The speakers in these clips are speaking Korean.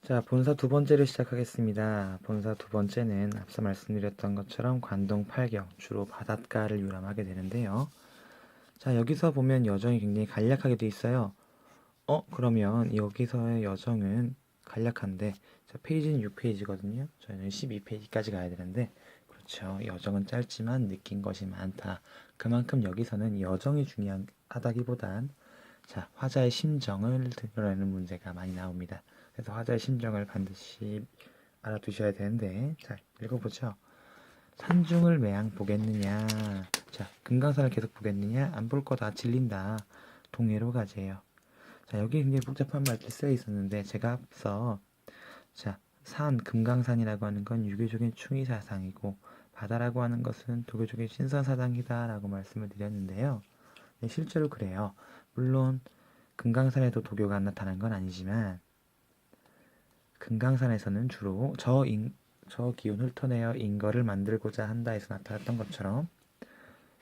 자, 본사 두 번째를 시작하겠습니다. 본사 두 번째는 앞서 말씀드렸던 것처럼 관동 팔경, 주로 바닷가를 유람하게 되는데요. 자, 여기서 보면 여정이 굉장히 간략하게 돼 있어요. 그러면 여기서의 여정은 간략한데, 자, 페이지는 6페이지거든요. 저희는 12페이지까지 가야 되는데, 그렇죠. 여정은 짧지만 느낀 것이 많다. 그만큼 여기서는 여정이 중요하다기보단, 자, 화자의 심정을 드러내는 문제가 많이 나옵니다. 그래서 화자의 심정을 반드시 알아두셔야 되는데, 자, 읽어보죠. 산중을 매양 보겠느냐. 자, 금강산을 계속 보겠느냐. 안 볼 거다. 질린다. 동해로 가재요. 자, 여기 굉장히 복잡한 말들이 쓰여 있었는데, 제가 앞서, 자, 금강산이라고 하는 건 유교적인 충의사상이고, 바다라고 하는 것은 도교적인 신선사상이다 라고 말씀을 드렸는데요. 네, 실제로 그래요. 물론 금강산에도 도교가 나타난 건 아니지만 금강산에서는 주로 저 기운 훑어내어 인거를 만들고자 한다 해서 나타났던 것처럼,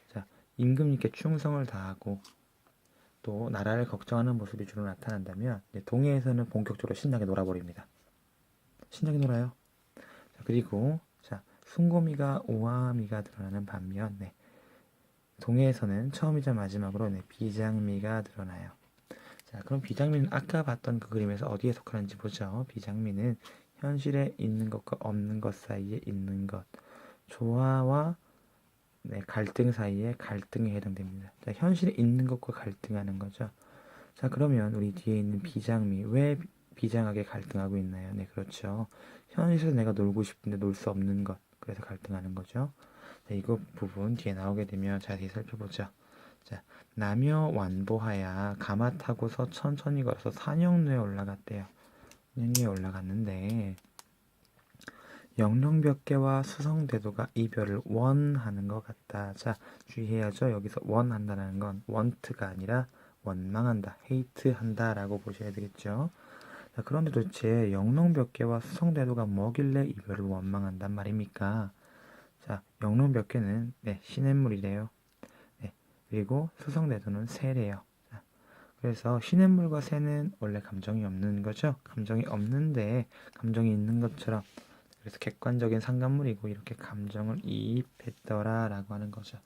자, 임금님께 충성을 다하고 또 나라를 걱정하는 모습이 주로 나타난다면, 동해에서는 본격적으로 신나게 놀아버립니다. 신나게 놀아요. 자, 그리고 자, 숭고미가 오화미가 드러나는 반면, 동해에서는 처음이자 마지막으로 비장미가 드러나요. 자, 그럼 비장미는 아까 봤던 그 그림에서 어디에 속하는지 보죠. 비장미는 현실에 있는 것과 없는 것 사이에 있는 것, 조화와 갈등 사이에 갈등에 해당됩니다. 자, 현실에 있는 것과 갈등하는 거죠. 자, 그러면 우리 뒤에 있는 비장미, 왜 비장하게 갈등하고 있나요? 네, 그렇죠. 현실에서 내가 놀고 싶은데 놀 수 없는 것, 그래서 갈등하는 거죠. 자, 이거 부분 뒤에 나오게 되면 자세히 살펴보죠. 자, 남여 완보하야 가마 타고서 천천히 걸어서 산영로에 올라갔대요. 산영로에 올라갔는데 영롱벽계와 수성대도가 이별을 원하는 것 같다. 자, 주의해야죠. 여기서 원한다는 건 원트가 아니라 원망한다, 헤이트한다 라고 보셔야 되겠죠. 자, 그런데 도대체 영롱벽계와 수성대도가 뭐길래 이별을 원망한단 말입니까? 자, 영롱벽계는 시냇물이래요. 그리고 수성대도는 새래요. 자, 그래서 시냇물과 새는 원래 감정이 없는 거죠. 감정이 없는데 감정이 있는 것처럼, 그래서 객관적인 상관물이고 이렇게 감정을 이입했더라 라고 하는 거죠.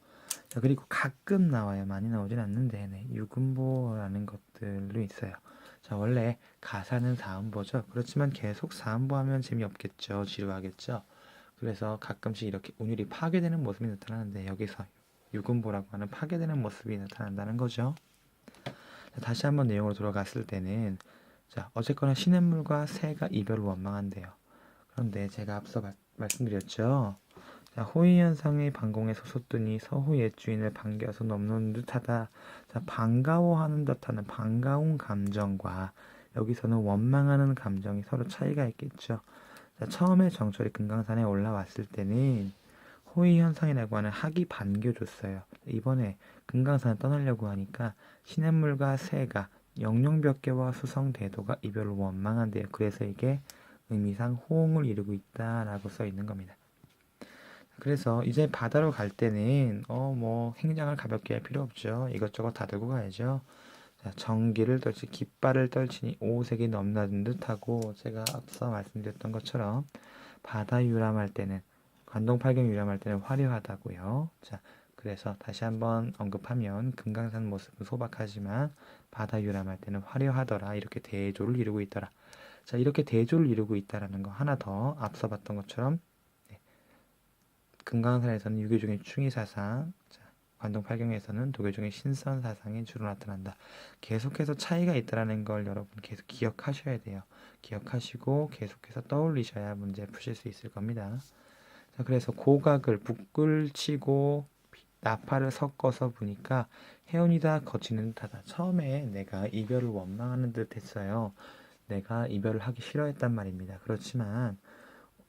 자, 그리고 가끔 나와요. 많이 나오진 않는데 유금보라는 것들도 있어요. 자, 원래 가사는 사음보죠. 그렇지만 계속 사음보 하면 재미없겠죠. 지루하겠죠. 그래서 가끔씩 이렇게 운율이 파괴되는 모습이 나타나는데, 여기서 유금보라고 하는 파괴되는 모습이 나타난다는 거죠. 자, 다시 한번 내용으로 돌아갔을 때는, 자, 어쨌거나 시냇물과 새가 이별을 원망한대요. 그런데 제가 앞서 말씀드렸죠. 자, 호의현상의 반공에서 솟더니 서호 옛주인을 반겨서 넘는 듯하다. 자, 반가워하는 듯하는 반가운 감정과 여기서는 원망하는 감정이 서로 차이가 있겠죠. 자, 처음에 정철이 금강산에 올라왔을 때는 호의현상이라고 하는 학이 반겨줬어요. 이번에 금강산을 떠나려고 하니까 시냇물과 새가 영영벽계와 수성대도가 이별을 원망한대요. 그래서 이게 의미상 호응을 이루고 있다라고 써 있는 겁니다. 그래서 이제 바다로 갈 때는 행장을 가볍게 할 필요 없죠. 이것저것 다 들고 가야죠. 자, 전기를 떨치 깃발을 떨치니 오색이 넘나든 듯하고, 제가 앞서 말씀드렸던 것처럼 바다 유람할 때는, 관동팔경 유람할 때는 화려하다고요. 자, 그래서 다시 한번 언급하면 금강산 모습은 소박하지만 바다 유람할 때는 화려하더라. 이렇게 대조를 이루고 있더라. 자, 이렇게 대조를 이루고 있다라는 거 하나 더 앞서 봤던 것처럼, 금강산에서는 유교적인 충의사상, 관동팔경에서는 도교적인 신선사상이 주로 나타난다. 계속해서 차이가 있다는 걸 여러분 계속 기억하셔야 돼요. 기억하시고 계속해서 떠올리셔야 문제 푸실 수 있을 겁니다. 자, 그래서 고각을 붓글 치고 나팔을 섞어서 보니까 해운이다 거치는 듯하다. 처음에 내가 이별을 원망하는 듯 했어요. 내가 이별을 하기 싫어했단 말입니다. 그렇지만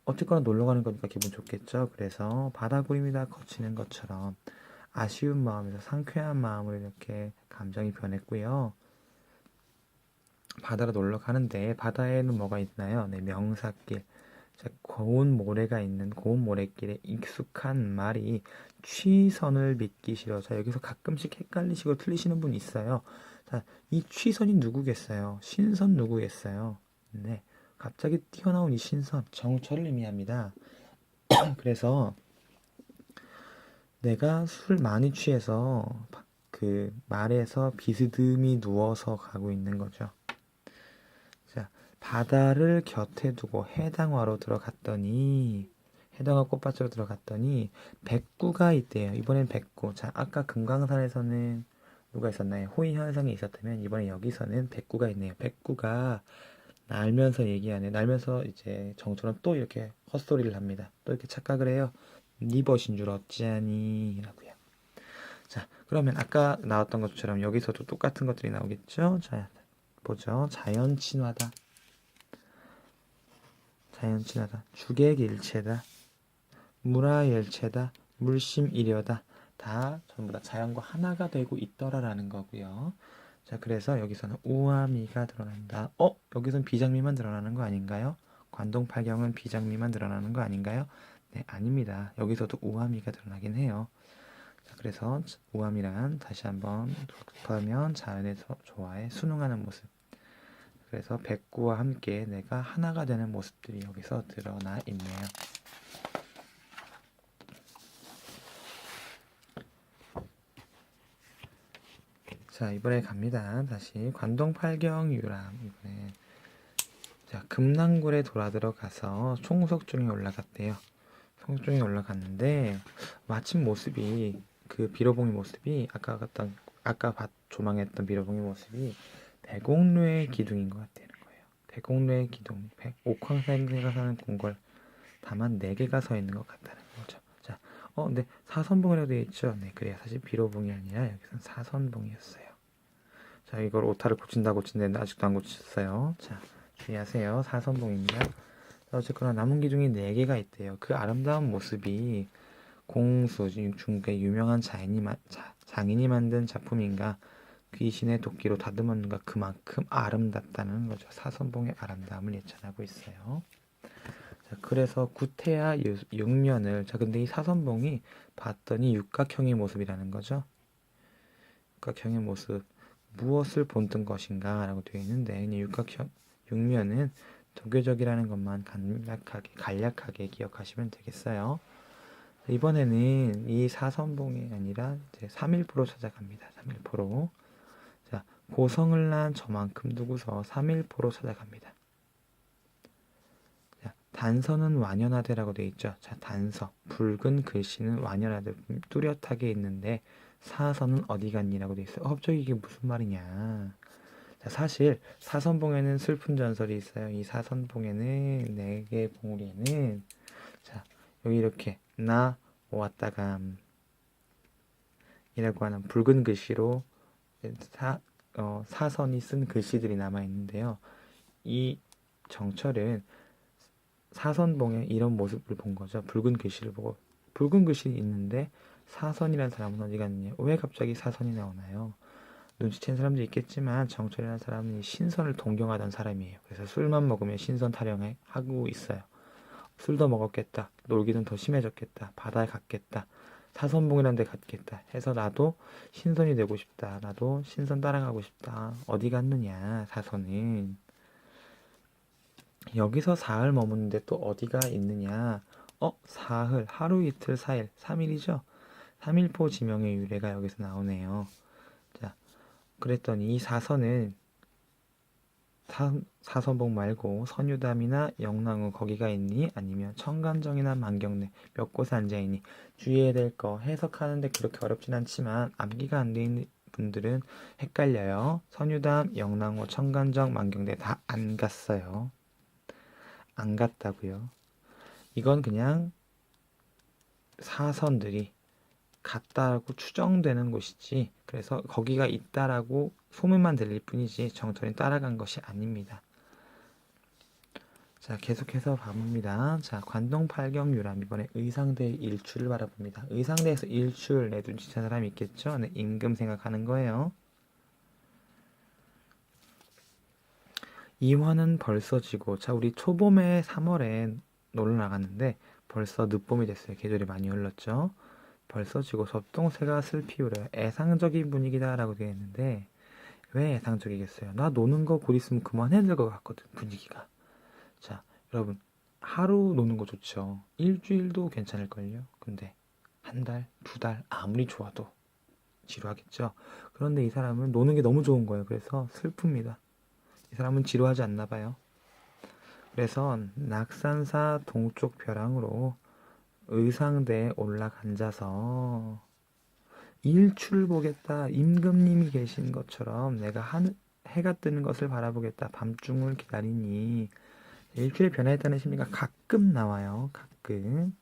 어쨌거나 놀러 가는 거니까 기분 좋겠죠. 그래서 바다구름이다 거치는 것처럼 아쉬운 마음에서 상쾌한 마음으로 이렇게 감정이 변했고요. 바다로 놀러 가는데 바다에는 뭐가 있나요? 명사길. 자, 고운 모래가 있는 고운 모래길에 익숙한 말이 취선을 믿기 싫어. 자, 여기서 가끔씩 헷갈리시고 틀리시는 분 있어요. 자, 이 취선이 누구겠어요? 신선 누구겠어요? 네, 갑자기 튀어나온 이 신선, 정처를 의미합니다. 그래서 내가 술 많이 취해서 그 말에서 비스듬히 누워서 가고 있는 거죠. 자, 바다를 곁에 두고 해당화로 들어갔더니 해당화 꽃밭으로 들어갔더니 백구가 있대요. 이번엔 백구. 자, 아까 금강산에서는 누가 있었나요? 호의 현상이 있었다면 이번에 여기서는 백구가 있네요. 백구가 날면서 얘기하네. 날면서 이제 정처럼 또 이렇게 헛소리를 합니다. 또 이렇게 착각을 해요. 네 벗인 줄 어찌하니 라고요. 자, 그러면 아까 나왔던 것처럼 여기서도 똑같은 것들이 나오겠죠? 자, 보죠. 자연친화다. 자연친화다. 주객일체다. 물화일체다. 물심일여다. 다 전부 다 자연과 하나가 되고 있더라라는 거고요. 자, 그래서 여기서는 우아미가 드러난다. 여기서는 비장미만 드러나는 거 아닌가요? 관동팔경은 비장미만 드러나는 거 아닌가요? 네, 아닙니다. 여기서도 우아미가 드러나긴 해요. 자, 그래서 우아미란 다시 한번 곱하면 자연에서 조화에 순응하는 모습. 그래서 백구와 함께 내가 하나가 되는 모습들이 여기서 드러나 있네요. 자, 이번에 갑니다. 다시 관동팔경유람. 이번에 자, 금난굴에 돌아 들어가서 총석중에 올라갔대요. 총석중에 올라갔는데 마침 모습이 그 비로봉의 모습이 아까 조망했던 비로봉의 모습이 대공로의 기둥인 것 같다는 거예요. 대공로의 기둥, 옥황상제가 사는 궁궐 다만 4개가 서 있는 것 같다는 거죠. 자, 근데 사선봉이라고 되어 있죠. 네, 그래요. 사실 비로봉이 아니라 여기서는 사선봉이었어요. 자, 이걸 오타를 고친다는데 아직도 안 고쳤어요. 자, 주의하세요. 사선봉입니다. 어쨌거나 남은 기둥이 4개가 있대요. 그 아름다운 모습이 공수, 중국의 유명한 장인이 만든 작품인가 귀신의 도끼로 다듬었는가 그만큼 아름답다는 거죠. 사선봉의 아름다움을 예찬하고 있어요. 자, 그래서 구태야 육면을 근데 이 사선봉이 봤더니 육각형의 모습이라는 거죠. 육각형의 모습 무엇을 본뜬 것인가 라고 되어 있는데 육각형 육면은 도교적이라는 것만 간략하게 기억하시면 되겠어요. 이번에는 이 사선봉이 아니라 이제 3일포로 찾아갑니다. 3일포로. 자, 고성을 난 저만큼 두고서 3일포로 찾아갑니다. 자, 단서는 완연하되라고 되어 있죠. 자, 단서. 붉은 글씨는 완연하되 뚜렷하게 있는데 사선은 어디 갔니라고 되어 있어요. 갑자기 이게 무슨 말이냐. 자, 사실 사선봉에는 슬픈 전설이 있어요. 이 사선봉에는 4개의 봉우리에는 자, 여기 이렇게 나 왔다감 이라고 하는 붉은 글씨로 사선이 쓴 글씨들이 남아 있는데요. 이 정철은 사선봉에 이런 모습을 본 거죠. 붉은 글씨를 보고 붉은 글씨 있는데 사선이라는 사람은 어디 갔느냐? 왜 갑자기 사선이 나오나요? 눈치챈 사람도 있겠지만 정철이라는 사람은 신선을 동경하던 사람이에요. 그래서 술만 먹으면 신선 타령하고 있어요. 술도 먹었겠다. 놀기는 더 심해졌겠다. 바다에 갔겠다. 사선봉이라는 데 갔겠다. 해서 나도 신선이 되고 싶다. 나도 신선 따라가고 싶다. 어디 갔느냐 사선은. 여기서 사흘 머무는데 또 어디가 있느냐. 사흘, 하루 이틀 4일, 3일이죠. 3일포 지명의 유래가 여기서 나오네요. 자, 그랬더니 이 사선은 사선봉 말고 선유담이나 영랑우 거기가 있니? 아니면 청간정이나 만경내 몇 곳에 앉아있니? 주의해야 될 거 해석하는데 그렇게 어렵진 않지만 암기가 안 돼 있는 분들은 헷갈려요. 선유담, 영랑우, 청간정, 만경내 다 안 갔어요. 안 갔다고요. 이건 그냥 사선들이 갔다라고 추정되는 곳이지 그래서 거기가 있다라고 소문만 들릴 뿐이지 정철이 따라간 것이 아닙니다. 자, 계속해서 봐봅니다. 자, 관동팔경유람 이번에 의상대의 일출을 바라봅니다. 의상대에서 일출 내 눈치챈 사람이 있겠죠? 네, 임금 생각하는 거예요. 이화는 벌써 지고 자, 우리 초봄에 3월에 놀러 나갔는데 벌써 늦봄이 됐어요. 계절이 많이 흘렀죠. 벌써 지고 섭동새가 슬피우려 애상적인 분위기다 라고 되어 있는데 왜 애상적이겠어요? 나 노는 거 곧 있으면 그만해야 될 것 같거든 분위기가. 여러분, 하루 노는 거 좋죠. 일주일도 괜찮을걸요. 근데 한 달, 두 달 아무리 좋아도 지루하겠죠. 그런데 이 사람은 노는 게 너무 좋은 거예요. 그래서 슬픕니다. 이 사람은 지루하지 않나 봐요. 그래서 낙산사 동쪽 벼랑으로 의상대에 올라앉아서 일출 보겠다. 임금님이 계신 것처럼 내가 해가 뜨는 것을 바라보겠다. 밤중을 기다리니 일출에 변화했다는 심리가 가끔 나와요. 가끔.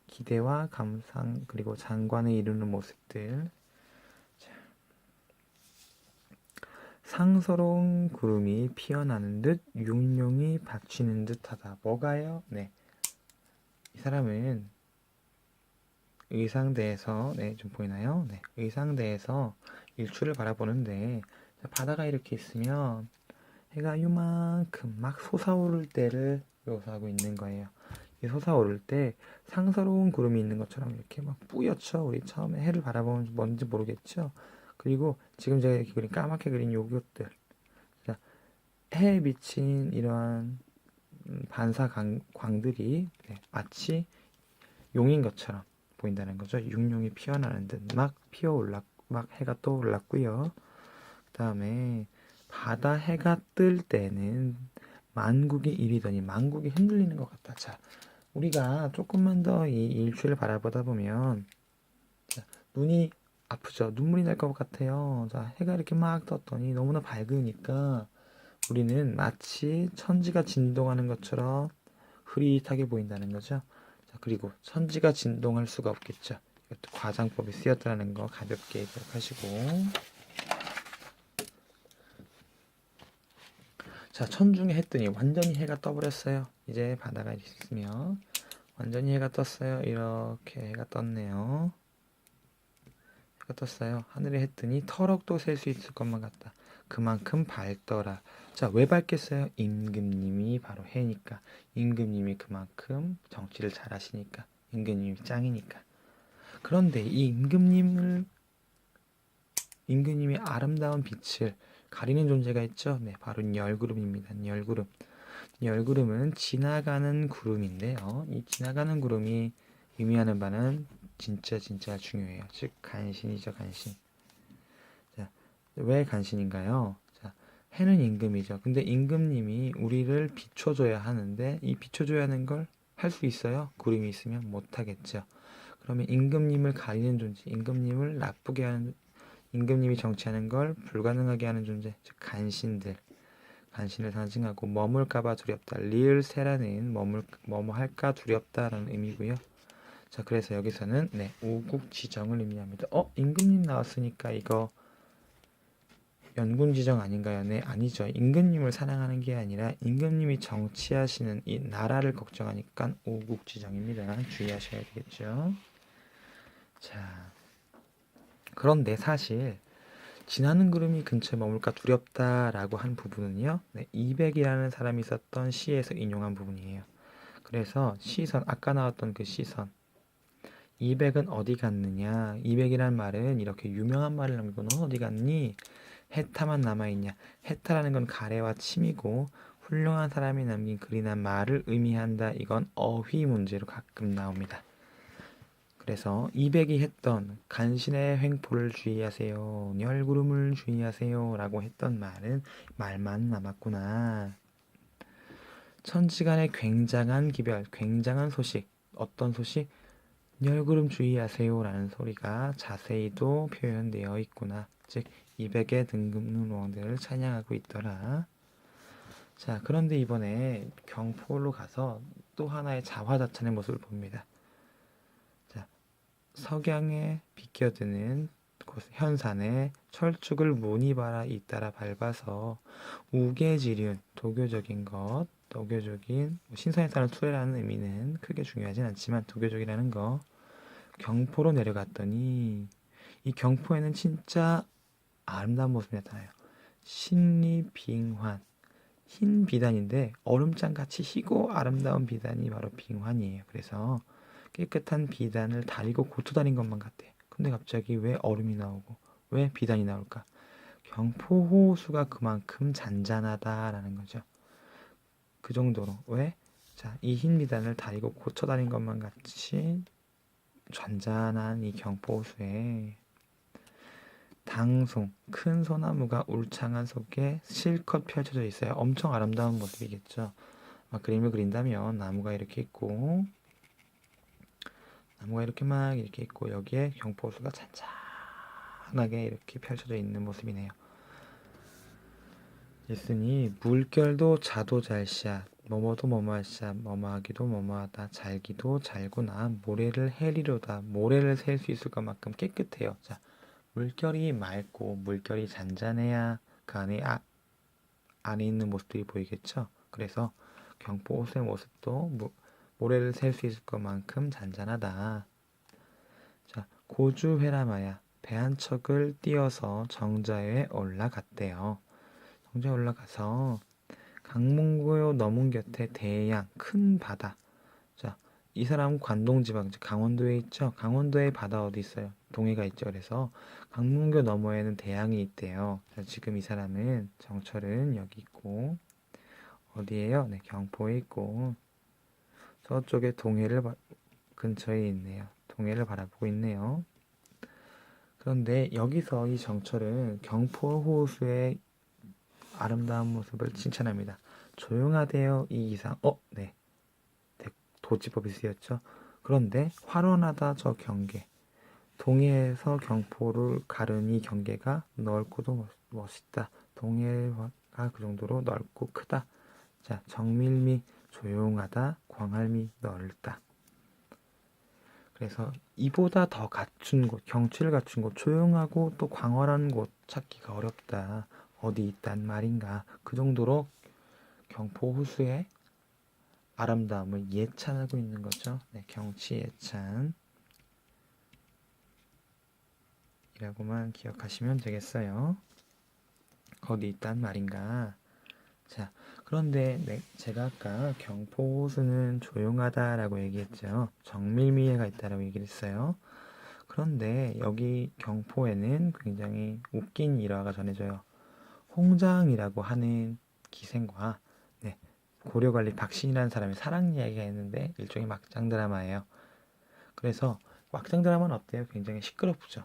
기대와 감상 그리고 장관을 이루는 모습들. 상서로운 구름이 피어나는 듯 육룡이 받치는 듯하다. 뭐가요? 네, 이 사람은 의상대에서 좀 보이나요? 네, 의상대에서 일출을 바라보는데 바다가 이렇게 있으면 해가 요만큼 막 솟아오를 때를 묘사하고 있는 거예요. 이 솟아오를 때 상서로운 구름이 있는 것처럼 이렇게 막 뿌옇죠. 우리 처음에 해를 바라보면 뭔지 모르겠죠. 그리고 지금 제가 이렇게 그린 까맣게 그린 요것들, 해에 비친 이러한 반사 광들이 마치 용인 것처럼 보인다는 거죠. 육룡이 피어나는 듯 막 피어올랐, 막 해가 떠올랐고요. 그 다음에 바다 해가 뜰 때는 만국이 이리더니 만국이 흔들리는 것 같다. 자, 우리가 조금만 더 이 일출을 바라보다 보면 눈이 아프죠. 눈물이 날 것 같아요. 자, 해가 이렇게 막 떴더니 너무나 밝으니까 우리는 마치 천지가 진동하는 것처럼 흐릿하게 보인다는 거죠. 자, 그리고 천지가 진동할 수가 없겠죠. 이것도 과장법이 쓰였다는 거 가볍게 기억하시고. 자, 천중에 했더니 완전히 해가 떠버렸어요. 이제 바다가 있으면 완전히 해가 떴어요. 이렇게 해가 떴네요. 해가 떴어요. 하늘에 했더니 터럭도 셀 수 있을 것만 같다. 그만큼 밝더라. 자, 왜 밝겠어요? 임금님이 바로 해니까. 임금님이 그만큼 정치를 잘하시니까. 임금님이 짱이니까. 그런데 이 임금님이 아름다운 빛을 가리는 존재가 있죠. 네, 바로 열구름입니다. 열구름. 열구름은 지나가는 구름인데요. 이 지나가는 구름이 의미하는 바는 진짜 중요해요. 즉 간신이죠, 간신. 자, 왜 간신인가요? 자, 해는 임금이죠. 근데 임금님이 우리를 비춰줘야 하는데 이 비춰줘야 하는 걸 할 수 있어요? 구름이 있으면 못하겠죠. 그러면 임금님을 가리는 존재, 임금님을 나쁘게 하는, 임금님이 정치하는 걸 불가능하게 하는 존재, 즉 간신들. 간신을 상징하고 머물까봐 두렵다. 리을세라는 뭐뭐 할까 두렵다라는 의미고요. 자, 그래서 여기서는 우국지정을 의미합니다. 임금님 나왔으니까 이거 연군지정 아닌가요? 네, 아니죠. 임금님을 사랑하는 게 아니라 임금님이 정치하시는 이 나라를 걱정하니까 우국지정입니다. 주의하셔야 되겠죠. 자, 그런데 사실 지나는 구름이 근처에 머물까 두렵다라고 한 부분은요. 이백이라는 사람이 썼던 시에서 인용한 부분이에요. 그래서 시선, 아까 나왔던 그 시선, 이백은 어디 갔느냐? 이백이란 말은 이렇게 유명한 말을 남기고 넌 어디 갔니? 해타만 남아있냐? 해타라는 건 가래와 침이고 훌륭한 사람이 남긴 글이나 말을 의미한다. 이건 어휘 문제로 가끔 나옵니다. 그래서 이백이 했던 간신의 횡포를 주의하세요. 열구름을 주의하세요. 라고 했던 말은 말만 남았구나. 천지간의 굉장한 기별, 굉장한 소식, 어떤 소식? 열구름 주의하세요. 라는 소리가 자세히도 표현되어 있구나. 즉 200의 등급는 왕들을 찬양하고 있더라. 자, 그런데 이번에 경포로 가서 또 하나의 자화자찬의 모습을 봅니다. 자, 석양에 비껴드는 현산에 철쭉을 무늬 바라 잇따라 밟아서 우계지륜, 도교적인 것, 도교적인 신선했다는 투례라는 의미는 크게 중요하진 않지만 도교적이라는 거 경포로 내려갔더니 이 경포에는 진짜 아름다운 모습이 나타나요. 신리빙환, 흰 비단인데 얼음장같이 희고 아름다운 비단이 바로 빙환이에요. 그래서 깨끗한 비단을 다리고 고쳐 다닌 것만 같대. 근데 갑자기 왜 얼음이 나오고 왜 비단이 나올까? 경포호수가 그만큼 잔잔하다라는 거죠. 그 정도로. 왜? 자, 이 흰 미단을 다리고 고쳐 다닌 것만 같이 잔잔한 이 경포호수에 당송, 큰 소나무가 울창한 속에 실컷 펼쳐져 있어요. 엄청 아름다운 모습이겠죠. 그림을 그린다면 나무가 이렇게 있고 이렇게 있고 여기에 경포호수가 잔잔하게 이렇게 펼쳐져 있는 모습이네요. 있으니 물결도 자도 잘샷, 뭐뭐도 뭐뭐할샷, 뭐뭐하기도 뭐뭐하다, 잘기도 잘구나, 모래를 해리로다. 모래를 셀 수 있을 것만큼 깨끗해요. 자, 물결이 맑고 물결이 잔잔해야 그 안에 있는 모습들이 보이겠죠. 그래서 경포호수의 모습도 모래를 셀 수 있을 것만큼 잔잔하다. 자, 고주회람하야 배 한 척을 띄어서 정자에 올라갔대요. 정자에 올라가서 강문고요 너문 곁에 대양 큰 바다. 자, 이 사람은 관동지방 강원도에 있죠. 강원도에 바다 어디 있어요? 동해가 있죠. 그래서 강문교 너머에는 대양이 있대요. 자, 지금 이 사람은 정철은 여기 있고 어디에요? 네, 경포에 있고 저쪽에 동해를 근처에 있네요. 동해를 바라보고 있네요. 그런데 여기서 이 정철은 경포호수의 아름다운 모습을 칭찬합니다. 조용하대요. 이 이상. 네. 도지법이 쓰였죠. 그런데 활원하다 저 경계. 동해에서 경포를 가른 이 경계가 넓고도 멋있다. 동해가 그 정도로 넓고 크다. 자, 정밀미 조용하다. 광활미 넓다. 그래서 이보다 더 갖춘 곳, 경치를 갖춘 곳, 조용하고 또 광활한 곳 찾기가 어렵다. 어디 있단 말인가. 그 정도로 경포 호수의 아름다움을 예찬하고 있는 거죠. 네, 경치 예찬 이라고만 기억하시면 되겠어요. 어디 있단 말인가. 자, 그런데 제가 아까 경포 호수는 조용하다라고 얘기했죠. 정밀미해가 있다라고 얘기를 했어요. 그런데 여기 경포에는 굉장히 웃긴 일화가 전해져요. 홍장이라고 하는 기생과 고려관리 박신이라는 사람의 사랑 이야기가 있는데 일종의 막장 드라마예요. 그래서 막장 드라마는 어때요? 굉장히 시끄럽죠.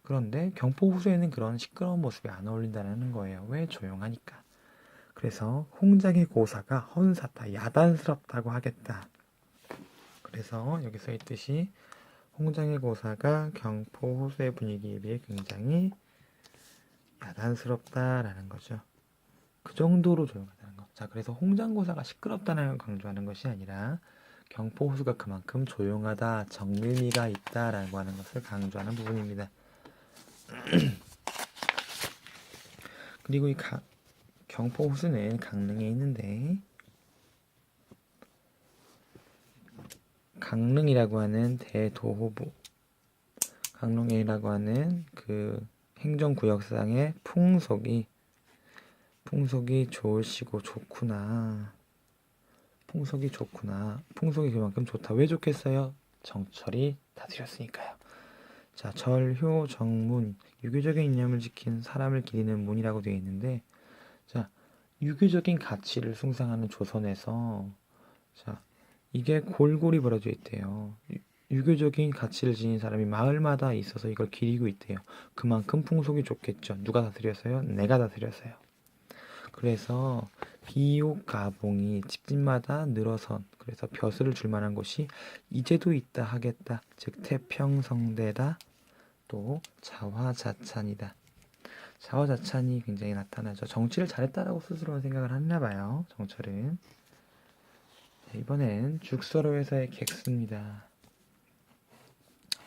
그런데 경포 호수에는 그런 시끄러운 모습이 안 어울린다는 거예요. 왜? 조용하니까. 그래서 홍장의 고사가 헌사타, 야단스럽다고 하겠다. 그래서 여기 써 있듯이 홍장의 고사가 경포 호수의 분위기에 비해 굉장히 야단스럽다라는 거죠. 그 정도로 조용하다는 거. 자, 그래서 홍장고사가 시끄럽다는 걸 강조하는 것이 아니라 경포 호수가 그만큼 조용하다, 정밀미가 있다라고 하는 것을 강조하는 부분입니다. 그리고 이 경포 호수는 강릉에 있는데 강릉이라고 하는 대도호부, 강릉이라고 하는 그 행정구역상의 풍속이 좋으시고 좋구나. 풍속이 좋구나. 풍속이 그만큼 좋다. 왜 좋겠어요? 정철이 다스렸으니까요. 자, 절효, 정문, 유교적인 이념을 지킨 사람을 기리는 문이라고 되어 있는데, 자, 유교적인 가치를 숭상하는 조선에서, 자, 이게 골골이 벌어져 있대요. 유교적인 가치를 지닌 사람이 마을마다 있어서 이걸 기리고 있대요. 그만큼 풍속이 좋겠죠. 누가 다스렸어요? 내가 다스렸어요. 그래서 비옥가봉이 집집마다 늘어선, 그래서 벼슬을 줄 만한 곳이 이제도 있다 하겠다. 즉 태평성대다. 또 자화자찬이다. 자화자찬이 굉장히 나타나죠. 정치를 잘했다라고 스스로 생각을 하나 봐요. 정철은. 이번엔 죽서로에서의 객수입니다.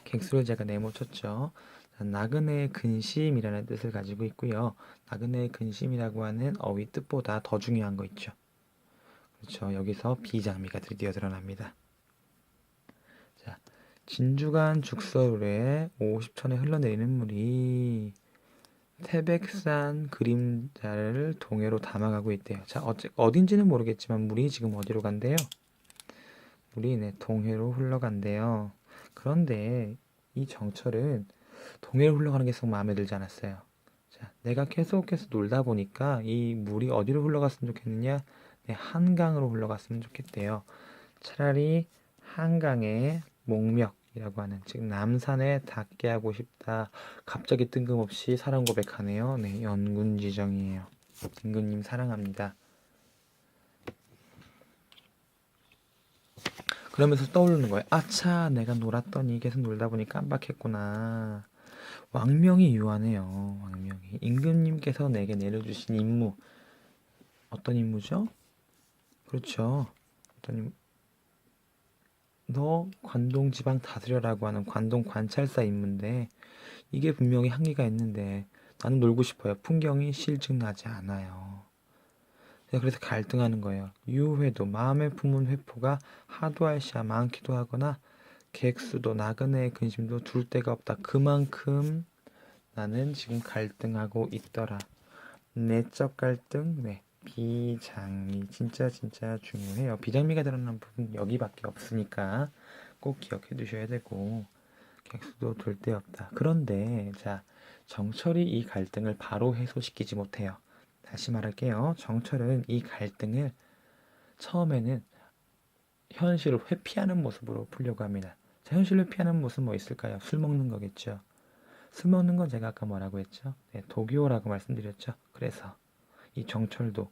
객수를 제가 네모쳤죠. 나그네의 근심이라는 뜻을 가지고 있고요. 나그네의 근심이라고 하는 어휘 뜻보다 더 중요한 거 있죠. 그렇죠. 여기서 비장미가 드디어 드러납니다. 자, 진주간 죽서로에 50천에 흘러내리는 물이 태백산 그림자를 동해로 담아가고 있대요. 자, 어딘지는 모르겠지만 물이 지금 어디로 간대요? 물이 동해로 흘러간대요. 그런데 이 정철은 동해로 흘러가는 게 썩 마음에 들지 않았어요. 자, 내가 계속해서 놀다 보니까 이 물이 어디로 흘러갔으면 좋겠느냐? 네, 한강으로 흘러갔으면 좋겠대요. 차라리 한강의 목멱이라고 하는 즉 남산에 닿게 하고 싶다. 갑자기 뜬금없이 사랑 고백하네요. 네, 연군지정이에요. 임금님 사랑합니다. 그러면서 떠오르는 거예요. 아차, 내가 놀았더니 계속 놀다 보니 깜빡했구나. 왕명이 유하네요. 왕명이. 임금님께서 내게 내려주신 임무. 어떤 임무죠? 그렇죠. 어떤 너 관동 지방 다스려라고 하는 관동 관찰사 임무인데 이게 분명히 한계가 있는데 나는 놀고 싶어요. 풍경이 실증나지 않아요. 그래서 갈등하는 거예요. 유회도 마음에 품은 회포가 하도 할시야 많기도 하거나 객수도 나그네의 근심도 둘 데가 없다. 그만큼 나는 지금 갈등하고 있더라. 내적 갈등, 네. 비장미 진짜 중요해요. 비장미가 드러나는 부분 여기밖에 없으니까 꼭 기억해 두셔야 되고 객수도 둘 데 없다. 그런데 자 정철이 이 갈등을 바로 해소시키지 못해요. 다시 말할게요. 정철은 이 갈등을 처음에는 현실을 회피하는 모습으로 풀려고 합니다. 자, 현실을 회피하는 모습 뭐 있을까요? 술 먹는 거겠죠. 술 먹는 건 제가 아까 뭐라고 했죠? 네, 독요라고 말씀드렸죠. 그래서 이 정철도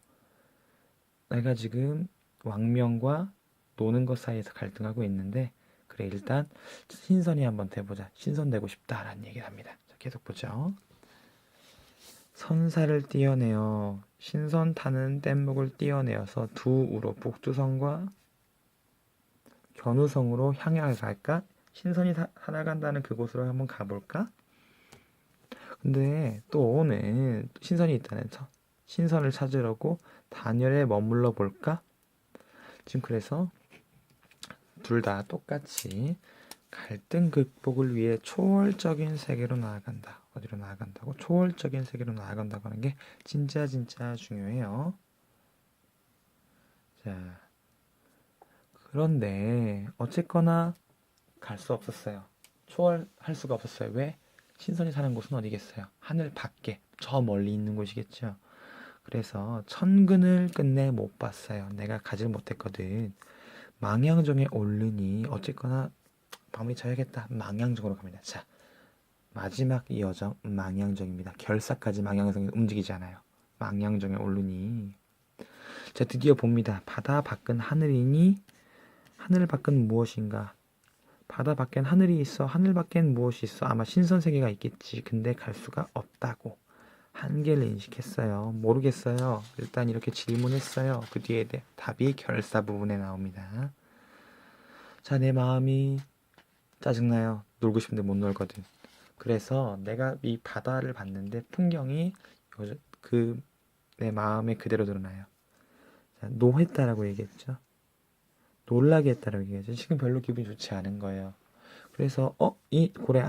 내가 지금 왕명과 노는 것 사이에서 갈등하고 있는데 그래 일단 신선이 한번 돼보자. 신선되고 싶다라는 얘기를 합니다. 자, 계속 보죠. 선사를 띄어내어 신선 타는 뗏목을 띄어내어서 두 우로 북두성과 견우성으로 향해 갈까? 신선이 살아간다는 그곳으로 한번 가볼까? 근데 또 오늘 신선이 있다는 신선을 찾으려고 단열에 머물러 볼까? 지금 그래서 둘 다 똑같이 갈등 극복을 위해 초월적인 세계로 나아간다. 어디로 나아간다고? 초월적인 세계로 나아간다고 하는 게 진짜 중요해요. 자, 그런데 어쨌거나 갈 수 없었어요. 초월할 수가 없었어요. 왜? 신선이 사는 곳은 어디겠어요? 하늘 밖에, 저 멀리 있는 곳이겠죠. 그래서 천근을 끝내 못 봤어요. 내가 가질 못했거든. 망향정에 오르니 어쨌거나 마무리 져야겠다. 망향정으로 갑니다. 자, 마지막 이 여정 망향정입니다. 결사까지 망향정이 움직이지 않아요. 망향정에 오르니 자, 드디어 봅니다. 바다 밖은 하늘이니 하늘 밖은 무엇인가? 바다 밖엔 하늘이 있어. 하늘 밖엔 무엇이 있어? 아마 신선세계가 있겠지. 근데 갈 수가 없다고. 한계를 인식했어요. 모르겠어요. 일단 이렇게 질문했어요. 그 뒤에 답이 결사 부분에 나옵니다. 자, 내 마음이 짜증나요. 놀고 싶은데 못 놀거든. 그래서 내가 이 바다를 봤는데 풍경이 내 마음에 그대로 드러나요. 자, 노했다라고 얘기했죠. 놀라게 했다라고 얘기했죠. 지금 별로 기분이 좋지 않은 거예요. 그래서 이 고래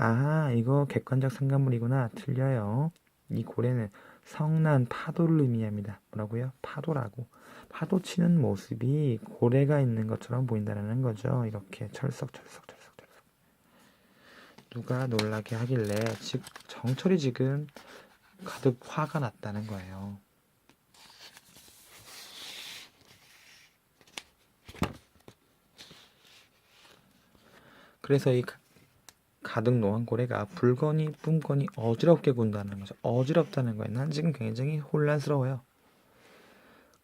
이거 객관적 상관물이구나. 틀려요. 이 고래는 성난 파도를 의미합니다. 뭐라고요? 파도라고. 파도 치는 모습이 고래가 있는 것처럼 보인다는 거죠. 이렇게 철썩. 누가 놀라게 하길래 즉 정철이 지금 가득 화가 났다는 거예요. 그래서 이 가득 노한 고래가 불거니 뿜거니 어지럽게 군다는 거죠. 어지럽다는 거예요. 난 지금 굉장히 혼란스러워요.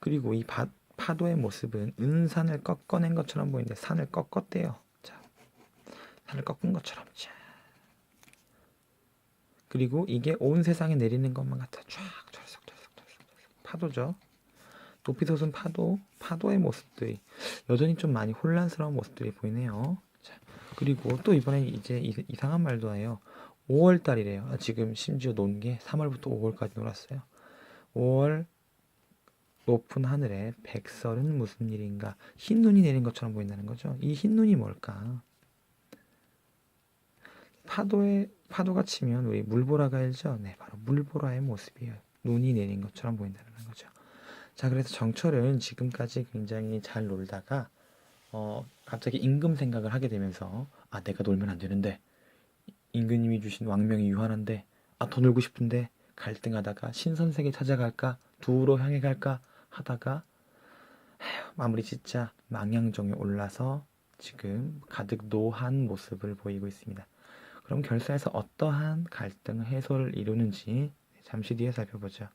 그리고 이 파도의 모습은 은산을 꺾어낸 것처럼 보이는데 산을 꺾었대요. 자, 산을 꺾은 것처럼. 자. 그리고 이게 온 세상에 내리는 것만 같아. 쫙 철썩. 파도죠. 높이 솟은 파도의 모습들이 여전히 좀 많이 혼란스러운 모습들이 보이네요. 자, 그리고 또 이번에 이제 이상한 말도 해요. 5월 달이래요. 지금 심지어 논 게 3월부터 5월까지 놀았어요. 5월 높은 하늘에 백설은 무슨 일인가? 흰 눈이 내린 것처럼 보인다는 거죠. 이 흰 눈이 뭘까? 파도가 치면 우리 물보라가 알죠? 네, 바로 물보라의 모습이에요. 눈이 내린 것처럼 보인다는 거죠. 자, 그래서 정철은 지금까지 굉장히 잘 놀다가 갑자기 임금 생각을 하게 되면서 내가 놀면 안 되는데 임금님이 주신 왕명이 유한한데 더 놀고 싶은데 갈등하다가 신선세계 찾아갈까? 두로 향해 갈까? 하다가 마무리 짓자 망향정에 올라서 지금 가득 노한 모습을 보이고 있습니다. 그럼 결사에서 어떠한 갈등 해소를 이루는지 잠시 뒤에 살펴보죠.